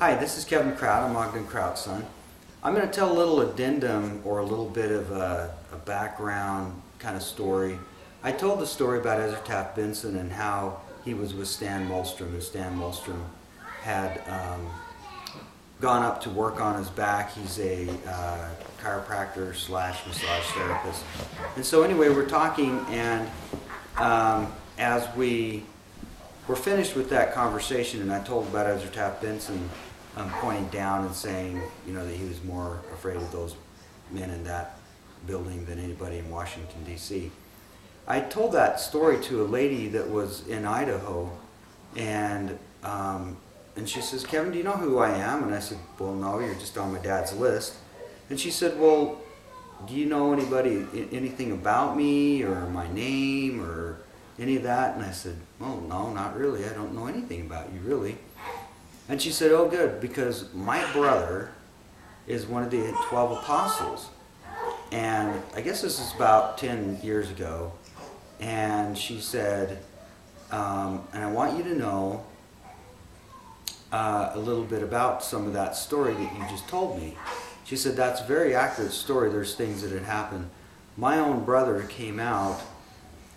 Hi, this is Kevin Kraut. I'm Ogden Kraut's son. I'm going to tell a little addendum or a little bit of a background kind of story. I told the story about Ezra Taft Benson and how he was with Stan Molstrom, and Stan Molstrom had gone up to work on his back. He's a chiropractor slash massage therapist. And so anyway, we're talking, and as we were finished with that conversation, and I told about Ezra Taft Benson pointing down and saying, you know, that he was more afraid of those men in that building than anybody in Washington, D.C. I told that story to a lady that was in Idaho, and she says, "Kevin, do you know who I am?" And I said, "Well, no, you're just on my dad's list." And she said, "Well, do you know anything about me or my name or any of that?" And I said, "Well, no, not really. I don't know anything about you, really." And she said, "Oh, good, because my brother is one of the 12 apostles." And I guess this is about 10 years ago. And she said, "And I want you to know a little bit about some of that story that you just told me." She said, "That's a very accurate story. There's things that had happened. My own brother came out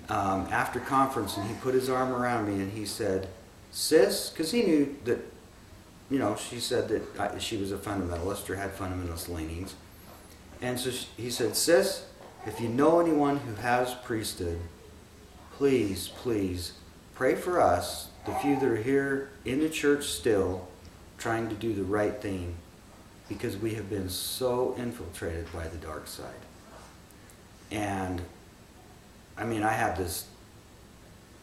after conference, and he put his arm around me and he said, 'Sis,' because he knew that, you know, she said that she was a fundamentalist or had fundamentalist leanings. And so he said, 'Sis, if you know anyone who has priesthood, please, please pray for us, the few that are here in the church still, trying to do the right thing, because we have been so infiltrated by the dark side.'" And I mean, I had this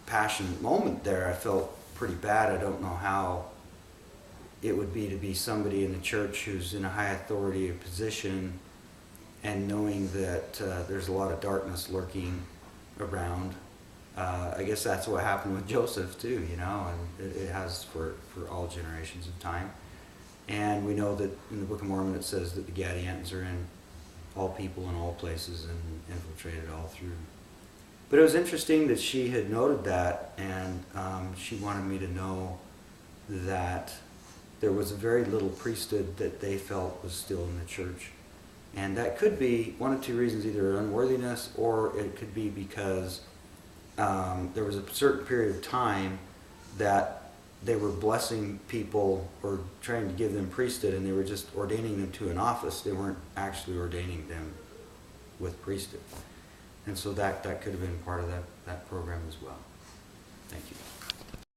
passionate moment there. I felt pretty bad. I don't know how it would be to be somebody in the church who's in a high authority position and knowing that there's a lot of darkness lurking around. I guess that's what happened with Joseph too, you know, and it has for all generations of time. And we know that in the Book of Mormon it says that the Gadiantons are in all people in all places and infiltrated all through. But it was interesting that she had noted that, and she wanted me to know that there was a very little priesthood that they felt was still in the church. And that could be one of two reasons: either unworthiness, or it could be because there was a certain period of time that they were blessing people or trying to give them priesthood, and they were just ordaining them to an office. They weren't actually ordaining them with priesthood. And so that could have been part of that program as well. Thank you.